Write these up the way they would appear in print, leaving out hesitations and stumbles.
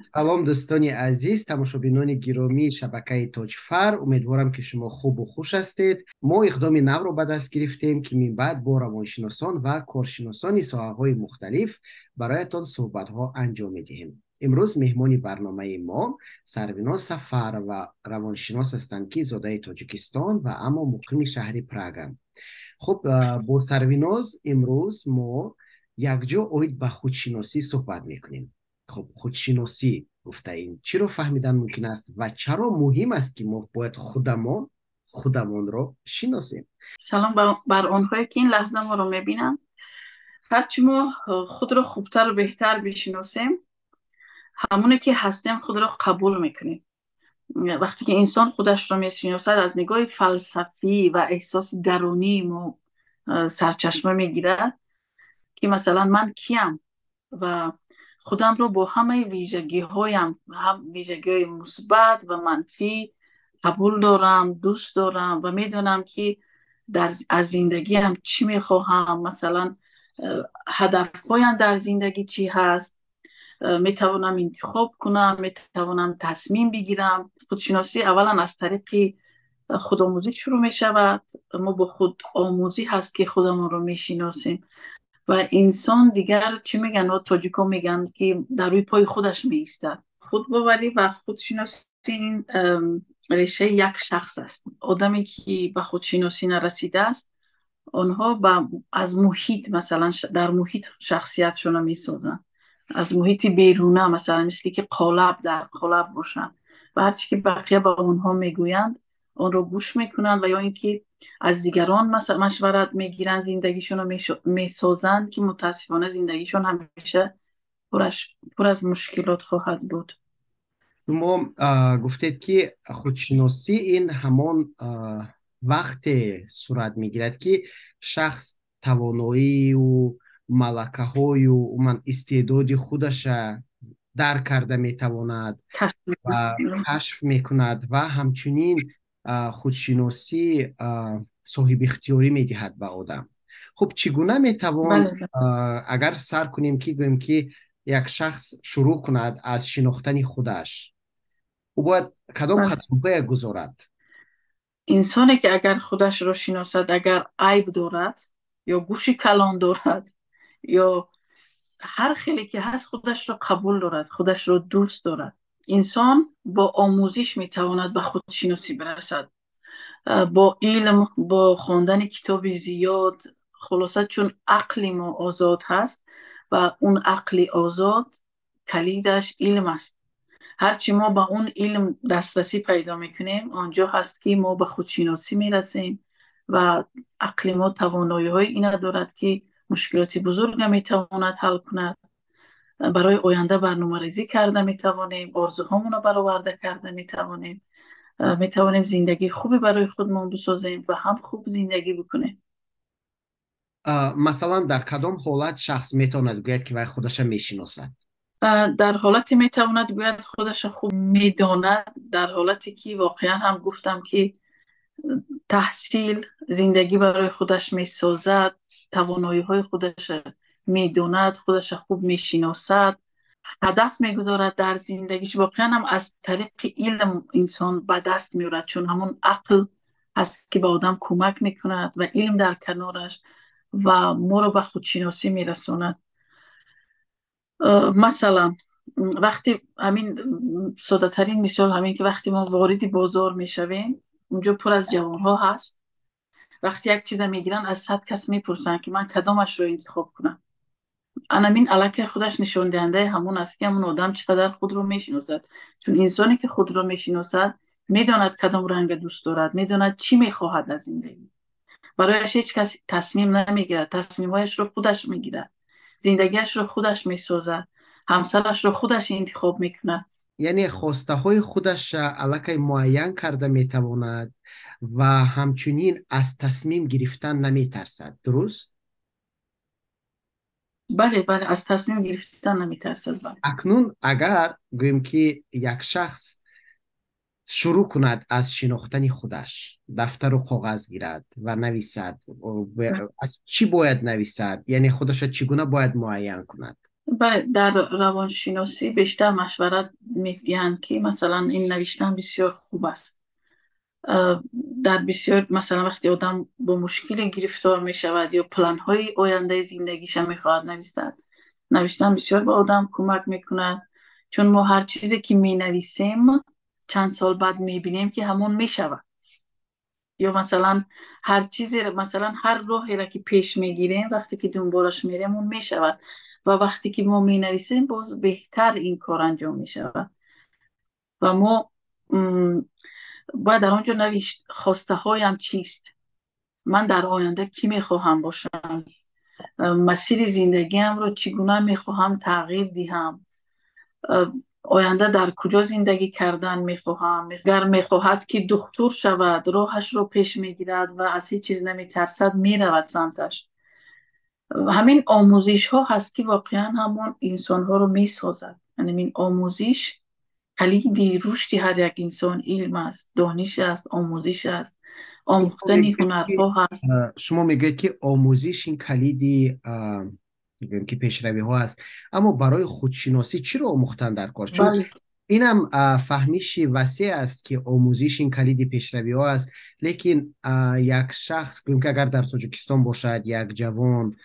سلام دوستان عزیز، تماشابینان گرامی شبکه تاجفر، امیدوارم که شما خوب و خوش هستید. ما اقدام نو رو به دست گرفتیم که من بعد با روانشناسان و کارشناسان ساحه‌های مختلف برایتان صحبت‌ها انجام می‌دهیم. امروز مهمانی برنامه ما سربینا سفر و روانشناس هستند که زاده تاجیکستان و اما مقیم شهر پراگ. خب با سرویناز امروز ما یک جا اوید به خودشناسی صحبت میکنیم. خب خودشناسی گفته این چی رو فهمیدن ممکن است و چرا مهم است که ما باید خودمان رو شناسیم. سلام بر آنهایی که این لحظه ما رو میبینن. هرچی ما خود رو خوبتر و بهتر بشناسیم، همونه که هستیم خود رو قبول میکنیم. وقتی که انسان خودش رو میشناسد، از نگاه فلسفی و احساس درونی ما سرچشمه میگیره که مثلا من کیم و خودم رو با همه ویژگی هایم، هم ویژگی های مثبت و منفی قبول دارم، دوست دارم و میدونم که از زندگی هم چی میخواهم. مثلا هدفهایم در زندگی چی هست، میتوانم انتخاب کنم، میتوانم تصمیم بگیرم. خودشناسی اولا از طریق خودآموزی شروع می شود. ما با خود آموزی هست که خودمون رو میشناسیم و انسان دیگر چی میگن و تاجیکا میگن که در روی پای خودش میایستد. خود باوری و خودشناسی این ریشه یک شخص است. آدمی که به خودشناسی نرسیده است، آنها از محیط، مثلا در محیط شخصیتشون رو میسازن. از محیط بیرونه، مثلا مثل که قالب در قالب باشن و هرچی که بقیه به اونها میگویند آن رو گوش میکنند، و یا اینکه از دیگران مثلا مشورت میگیرن، زندگیشون رو میسازن که متاسفانه زندگیشون همیشه پر از مشکلات خواهد بود. شما گفتید که خودشناسی این همان وقت صورت میگیرد که شخص توانایی و ملکه های و من استعداد خودش درک کرده میتواند کشف و می‌کنن. کشف میکند و همچنین خودشناسی صاحب اختیاری میدهد به آدم. خب چگونه میتوان بله بله. اگر سر کنیم که گوییم که یک شخص شروع کند از شناختن خودش، او باید کدام بله. قدم باید گذارد؟ انسانی که اگر خودش رو شناسد، اگر عیب دارد یا گوشی کلان دارد یا هر خیلی که هست، خودش رو قبول دارد، خودش رو دوست دارد. انسان با آموزش میتواند به خودشناسی برسد. با علم، با خواندن کتاب زیاد. خلاصه چون عقل ما آزاد هست و اون عقل آزاد کلیدش علم است. هرچی ما به اون علم دسترسی پیدا میکنیم، آنجا هست که ما به خودشناسی میرسیم و عقل ما توانایی های این دارد که مشکلات بزرگ میتواند حل کند. برای آینده برنامه ریزی کرده میتوانیم، آرزوهامون رو برآورده کرده میتوانیم، میتوانیم زندگی خوبی برای خودمون بسازیم و هم خوب زندگی بکنیم. مثلا در کدام حالت شخص میتواند گوید که وی خودش میشناسد؟ در حالتی میتواند گوید خودش خوب میداند، در حالتی که واقعا هم گفتم که تحصیل زندگی برای خودش میسازد، توانایی های خودش میداند، خودش خوب میشناسد، هدف میگذارد در زندگیش. واقعا هم از طریق علم انسان به دست میارد، چون همون عقل هست که به آدم کمک میکند و علم در کنارش و ما رو به خودشناسی میرساند. مثلا وقتی همین ساده ترین مثال همین که وقتی ما وارد بازار میشویم، اونجا پر از جوان ها هست. وقتی یک چیز میگیرن، از 100 کس میپرسن که من کدامش رو انتخاب کنم. انامین علاقه خودش نشون دهنده همون است که همون آدم چقدر خود رو میشناسد. چون انسانی که خود رو میشناسد میداند کدام رنگ دوست دارد، میداند چی میخواهد از زندگی. برایش هیچ کس تصمیم نمیگیرد، تصمیمهایش رو خودش میگیرد، زندگیش رو خودش میسازد، همسرش رو خودش انتخاب میکند. یعنی خواسته های خودش علاقه معین کرده میتواند و همچنین از تصمیم گرفتن نمیترسد، درست؟ بله بله، از تصمیم گرفتن نمیترسد. بله. اکنون اگر گوییم که یک شخص شروع کند از شناختن خودش، دفتر و کاغذ گیرد و نویسد، از چی باید نویسد؟ یعنی خودش را چگونه باید معین کند؟ بله، در روانشناسی بیشتر مشورت میدین که مثلا این نوشتن بسیار خوب است. اه، در بسیار مثلا وقتی آدم با مشکلی گرفتار می شود یا پلان های آینده زندگیش می خواهد نوشتن بسیار به آدم کمک میکند. چون ما هر چیزی که می نویسیم چند سال بعد می بینیم که همون می شود. یا مثلا هر چیزی مثلا هر راهی را که پیش میگیریم وقتی که دنبالش میریم اون می شود. و وقتی که ما می نویسیم باز بهتر این کار انجام می شود. و ما باید در آنجا نوشت خواسته هایم چیست، من در آینده کی میخواهم باشم، مسیر زندگیم رو چگونه میخواهم تغییر دهم، آینده در کجا زندگی کردن میخواهم. اگر میخواهد که دکتر شود راهش رو پیش میگیرد و از هیچ چیز نمیترسد میرود سمتش. همین آموزش ها هست که واقعا همون انسان ها رو میسازد. یعنی این آموزش کلید رشد هر یک انسان علم است، دانش است، آموزش است، آموختن هنرها هست. شما میگوید که آموزش این کلیدی میگویم که پیشروی ها است، اما برای خودشناسی چی رو آموختن در کار؟ چون بله. اینم فهمیش وسیع است که آموزش این کلیدی پیشروی ها است. لیکن یک شخص که اگر در تاجیکستان باشد، یک جوان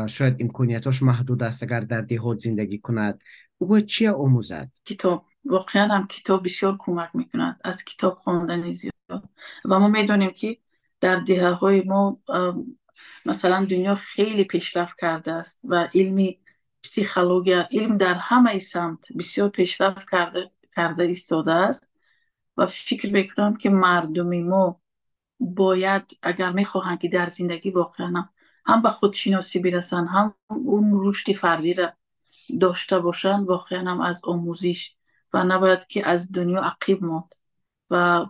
شاید امکانیتاش محدود است، اگر در دهات زندگی کند، او باید چی آموزد؟ کتاب، واقعا هم کتاب بسیار کمک میکند، از کتاب خواندن زیاد. و ما میدونیم که در دهه های ما مثلا دنیا خیلی پیشرفت کرده است و علمی پسیخولوژیا، علم در همه سمت بسیار پیشرفت کرده ایستاده است. و فکر میکنم که مردم ما باید اگر میخواهند که در زندگی واقعا هم به خودشناسی برسن، هم اون رشد فردی را داشته باشن، واقعا هم از آموزش و نباید که از دنیا عقیب ماند و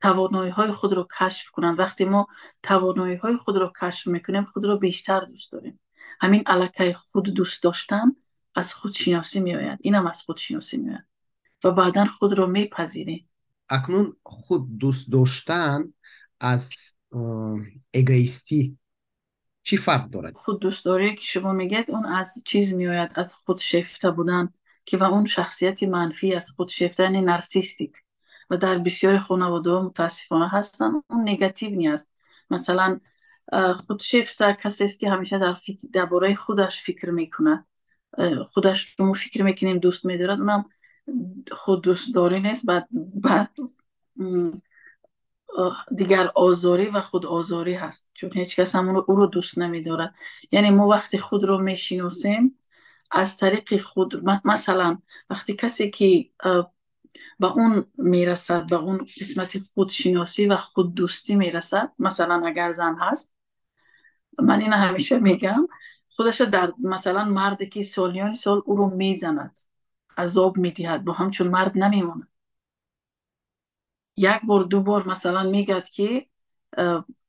توانایی های خود رو کشف کنن. وقتی ما توانایی های خود رو کشف میکنیم خود رو بیشتر دوست داریم. همین علاقه خود دوست داشتن از خودشناسی میآید، اینم از خودشناسی میآید و بعدا خود رو میپذیریم. اکنون خود دوست داشتن از اگویستی چی فرق دارد؟ خود دوست داری که شما میگید اون از چیز میآید، از خود شیفته بودن، که و اون شخصیت منفی از خود شیفته، یعنی نارسیستیک. و در بسیاری خانواده متاسفانه هستن اون نگاتیو نیست. مثلا خودشیفته کسی است که همیشه درباره خودش فکر میکنه، خودش رو فکر میکنیم دوست میدارد، اونم خود دوست داری نیست. بعد دیگر آزاری و خود آزاری هست، چون هیچ کس هم او رو دوست نمیدارد. یعنی ما وقتی خود رو میشناسیم از طریق خود، مثلا وقتی کسی که به اون میرسد، به اون قسمت خودشناسی و خود دوستی میرسد، مثلا اگر زن هست، من این همیشه میگم، خودش در مثلا مردی که سالیان سال او رو میزند، عذاب میدهد، با همچون مرد نمیماند. یک بار دو بار مثلا میگد که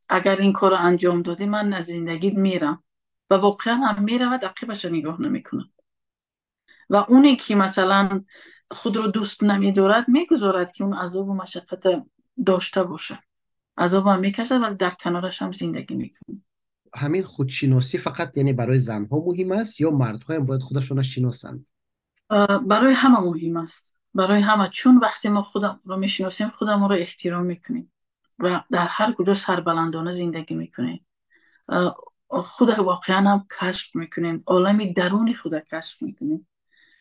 اگر این کار رو انجام دادی من از زندگیت میرم، و واقعا هم میرود، عقیبش نگاه نمیکنه. و اونی که مثلا خود رو دوست نمیدارد میگذارد که اون عذاب و مشقت داشته باشه، عذاب هم میکشد ولی در کنارش هم زندگی میکنه. همین خودشناسی فقط یعنی برای زنها مهم است یا مردها هم باید خودشون را شناسند؟ برای همه مهم است، برای همه. چون وقتی ما خودم رو میشناسیم خودم رو احترام میکنیم و در هر کجا سربلندانه زندگی میکنیم، خود واقعا هم کشف میکنیم، عالمی درون خود کشف میکنیم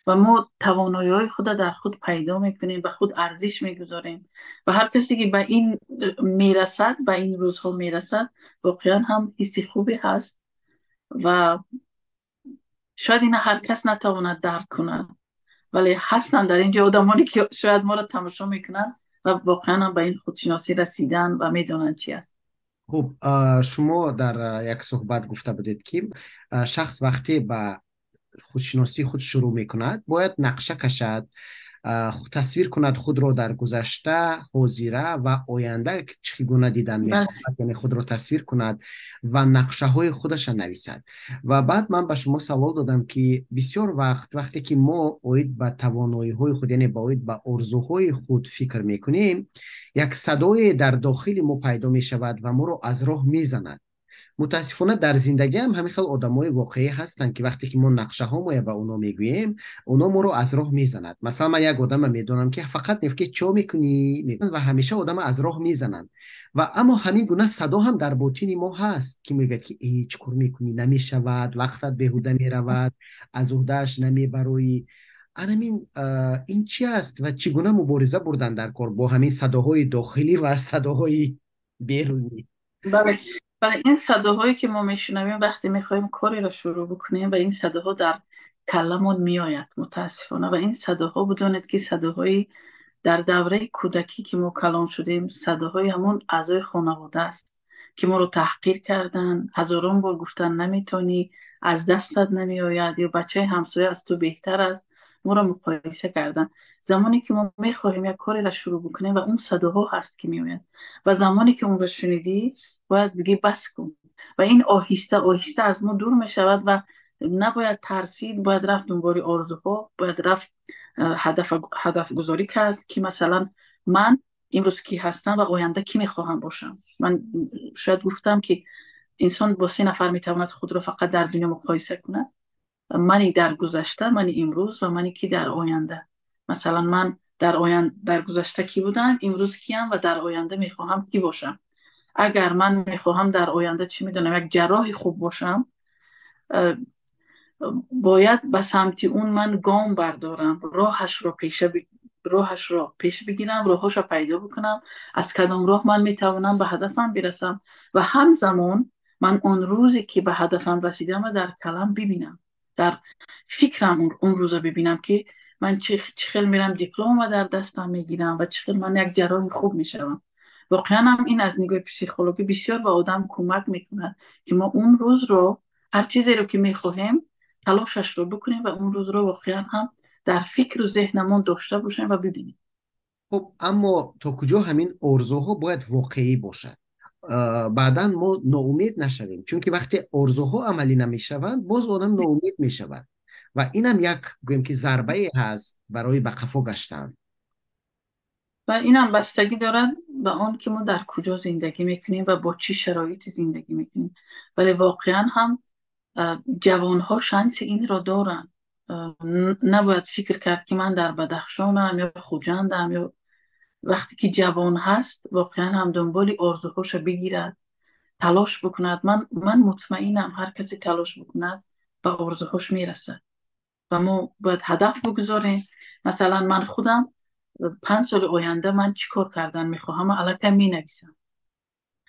و ما توانایی های خود در خود پیدا میکنیم، به خود ارزش میگذاریم. و هر کسی که به این میرسد، به این روزها میرسد، واقعا هم حسی خوبی هست. و شاید این هر کس نتواند درک کند، ولی هستن در اینجا آدمانی که شاید ما رو تماشا میکنن و واقعا هم به این خودشناسی رسیدن و میدونن چی است. خب شما در یک صحبت گفته بودید که شخص وقتی به خودشناسی خود شروع می کند باید نقشه کشد، تصویر کند خود را در گذشته، حاضره و آینده چگونه دیدن می بله. خواهد، یعنی خود را تصویر کند و نقشه های خودش را نویسد. و بعد من به شما سوال دادم که بسیار وقتی که ما اوید به توانایی های خود، یعنی باید به ارزوهای خود فکر می کنیم، یک صدای در داخل ما پیدا می شود و ما را از راه می زند متاسفانه در زندگی هم همین خیلی آدمای واقعی هستن که وقتی که ما نقشه ها ما به اونا میگوییم، اونا ما رو از راه میزنند. مثلا من یک آدم میدونم که فقط میگه چا میکنی و همیشه آدم از راه میزنند. و اما همین گونه صدا هم در باطن ما هست که میگه که ای چیکار میکنی، نمیشود، وقتت بهوده میرود، از عهدهش نمیبروی. همین این چی است و چگونه مبارزه بردن در کار با همین صداهای داخلی و صداهای بیرونی؟ بله. بله، این صداهایی که ما میشنویم وقتی میخوایم کاری را شروع بکنیم و این صداها در کلمون میآید متاسفانه، و این صداها بدونید که صداهایی در دوره کودکی که ما کلان شدیم، صداهای همون اعضای خانواده است که ما رو تحقیر کردن، هزاران بار گفتن نمیتونی، از دستت نمیآید، یا بچه همسایه از تو بهتر است، ما رو مقایسه کردن. زمانی که ما میخواهیم یک کاری را شروع بکنیم و اون صداها هست که میآید، و زمانی که اون رو شنیدی باید بگی بس کن، و این آهسته آهسته از ما دور می شود و نباید ترسید، باید رفت دنبال آرزوها، باید رفت هدف گذاری کرد که مثلا من امروز کی هستم و آینده کی میخواهم باشم. من شاید گفتم که انسان با 3 نفر میتواند خود را فقط در دنیا مقایسه کند: منی در گذشته، منی امروز و منی که در آینده. مثلا من در آینده، در گذشته کی بودم، امروز کیم و در آینده میخواهم کی باشم. اگر من میخواهم در آینده چی میدونم یک جراح خوب باشم، باید به سمت اون من گام بردارم، راهش را پیش بگیرم، راهش را پیدا بکنم، از کدام راه من میتوانم به هدفم برسم، و همزمان من اون روزی که به هدفم رسیدم و در کلم ببینم، در فکرم اون روز ببینم که من چه خیلی میرم دیپلم و در دستم میگیرم و چه من یک جراح خوب میشوم. واقعا هم این از نگاه پسیکولوژی بسیار به آدم کمک میکنه که ما اون روز رو، هر چیزی رو که میخواهیم، تلاشش رو بکنیم و اون روز رو واقعا هم در فکر و ذهنمون داشته باشیم و ببینیم. خب اما تا کجا همین آرزوها باید واقعی باشد؟ بعدا ما ناامید نشویم، چون که وقتی آرزوها عملی نمیشوند باز آدم ناامید میشود و اینم یک گویم که ضربه هست برای به قفا گشتن. و اینم بستگی دارد به آن که ما در کجا زندگی میکنیم و با چی شرایطی زندگی میکنیم. ولی واقعا هم جوانها شانس این را دارن. نباید فکر کرد که من در بدخشانم یا خوجندم، یا وقتی که جوان هست واقعا هم دنبال آرزوهاش بگیرد، تلاش بکند. من مطمئنم هر کسی تلاش بکند به آرزوهاش میرسد. و ما باید هدف بگذاریم. مثلا من خودم 5 سال آینده من چی کار کردن میخواهم الکی می نویسم،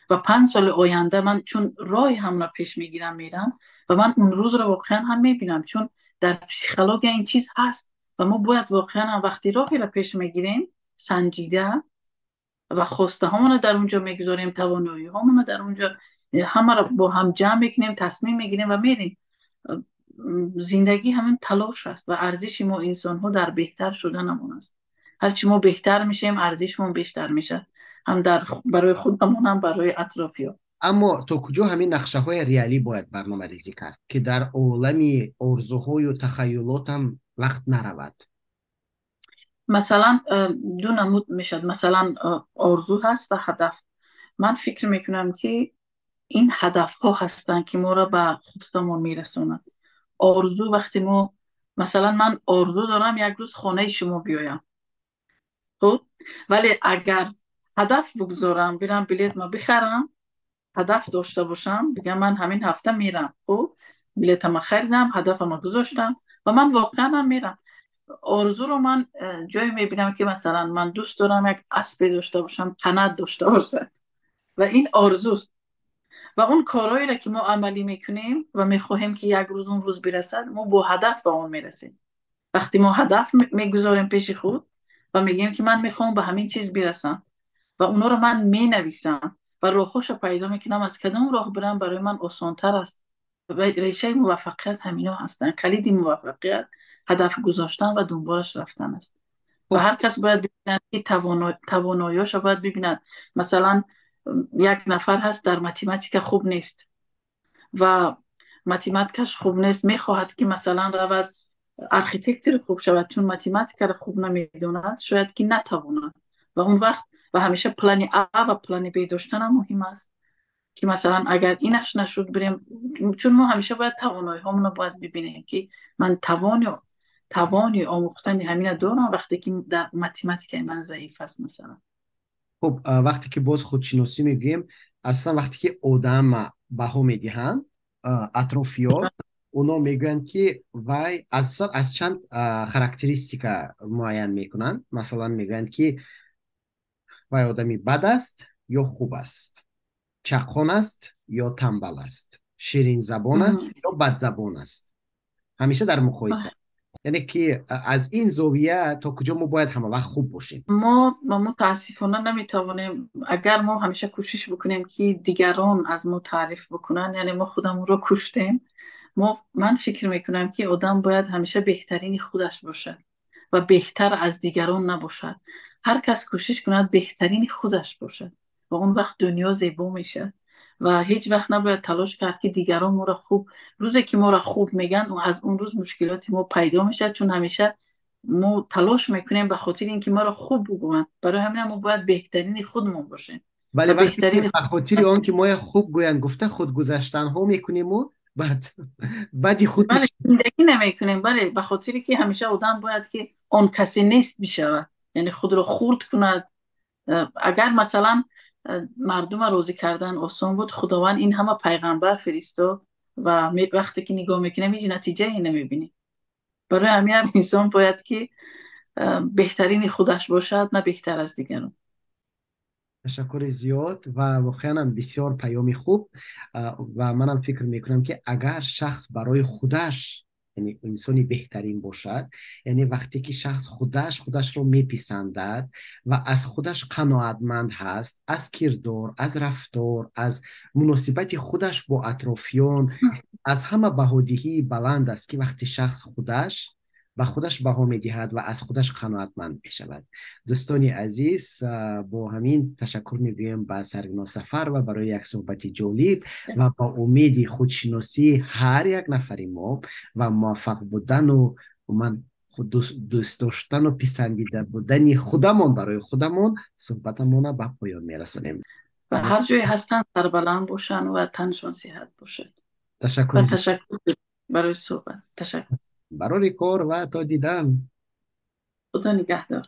و 5 سال آینده من چون راه هم را پیش میگیرم میرم و من اون روز رو واقعا هم میبینم، چون در پسیکولوژی این چیز هست و ما باید واقعا هم وقتی راهی را پیش میگیریم سنجیده و خواسته همون در اونجا میگذاریم، توانایی همون در اونجا همه را با هم جمع میکنیم، تصمیم میگیریم و میریم. زندگی همین تلاش است و ارزش ما انسان ها در بهتر شدنمون است. هرچی ما بهتر میشیم ارزشمون بیشتر میشه، هم برای خودمون هم برای اطرافیان. اما تا کجا همین نقشه های ریالی باید برنامه ریزی کرد که در عالم آرزوهای و تخیلات هم وقت نرود؟ مثلا دو نمود میشد. مثلا آرزو هست و هدف. من فکر میکنم که این هدف ها هستن که ما را به خواستمون میرسونند. آرزو وقتی ما، مثلا من آرزو دارم یک روز خانه شما بیایم، خب، ولی اگر هدف بگذارم، برم بلیط ما بخرم، هدف داشته باشم، بگم من همین هفته میرم، خب، بلیط ما خریدم، هدف ما گذاشتم و من واقعا هم میرم. آرزو رو من جایی میبینم که مثلا من دوست دارم یک اسبی داشته باشم، قنات داشته باشم، و این آرزوست. و اون کارهایی را که ما عملی میکنیم و میخواهیم که یک روز اون روز برسد، ما با هدف به اون میرسیم. وقتی ما هدف میگذاریم پیش خود و میگیم که من میخوام به همین چیز برسم و اونا رو من مینویسم و راهش رو پیدا میکنم، از کدام راه برم برای من آسانتر است. و ریشه موفقیت همینا هستن. کلید موفقیت هدف گذاشتن و دنبالش رفتن است. و خب هر کس باید ببیند که تواناییش رو باید ببیند. مثلا یک نفر هست در متیماتیک خوب نیست و متیماتیکش خوب نیست، میخواهد که مثلا رود ارکیتکتر خوب شود، چون متیماتیک رو خوب نمیدوند شاید که نتواند. و اون وقت و همیشه پلان A و پلان B داشتن هم مهم است. که مثلا اگر اینش نشد بریم، چون ما همیشه باید توانایی همون رو باید ببینیم که من توانی آموختن همین دارم وقتی که در متمتیک من ضعیف است مثلا. خب وقتی که باز خودشناسی میگیم، اصلا وقتی که آدم بها میدهند اطرافیان، اونا میگویند که وای از چند خاراکتریستیکا معین میکنند. مثلا میگویند که وای آدمی بد است یا خوب است، چقخان است یا تنبل است، شیرین زبان است مهم. یا بد زبان است. همیشه در مقایسه، یعنی که از این زاویه تا کجا ما باید همه وقت خوب باشیم. ما متاسفانه نمیتوانیم. اگر ما همیشه کوشش بکنیم که دیگران از ما تعریف بکنن، یعنی ما خودمون رو کشتیم. من فکر میکنم که آدم باید همیشه بهترین خودش باشه و بهتر از دیگران نباشد. هر کس کوشش کند بهترین خودش باشه و اون وقت دنیا زیبا میشه و هیچ وقت نباید تلاش کرد که دیگران ما را خوب. روزی که ما را خوب میگن و از اون روز مشکلات ما پیدا میشه، چون همیشه ما تلاش میکنیم به خاطر اینکه ما را خوب بگوین. برای همین ما باید بهترین خودمون باشیم ولی و وقتی که بهترین به خاطر آن که ما خوب گویند گفته خودگذشتن ها میکنیم و بعد بدی خود بله میکشیم. زندگی نمیکنیم. بله به خاطر که همیشه آدم باید که آن کسی نیست بشود، یعنی خود رو خورد کند. اگر مثلا مردم را راضی کردن آسان بود، خداوند این همه پیغمبر فرستاد و وقتی که نگاه میکنه هیچ نتیجه ای نمیبینی. برای همین هم انسان باید که بهترین خودش باشد، نه بهتر از دیگران. تشکر زیاد و واقعا هم بسیار پیامی خوب. و منم فکر میکنم که اگر شخص برای خودش، یعنی انسانی بهترین باشد، یعنی وقتی که شخص خودش رو میپسندد و از خودش قناعتمند هست، از کردار، از رفتار، از مناسبت خودش با اطرافیان، از همه بهادهی بلند است که وقتی شخص به خودش بها میدهد و از خودش قناعتمند میشود. دوستانی عزیز، با همین تشکر میگویم به سرگنا سفر و برای یک صحبت جالب و با امید خودشناسی هر یک نفر ما و موفق بودن و من دوست داشتن و پسندیده بودن خودمان برای خودمان، صحبتمون به پایان میرسانیم. و هر جای هستن سربلند باشن و تنشون صحت باشد. و تشکر تشکر برای صحبت. تشکر. برای کار و تا دیدن. خدا نگهدار.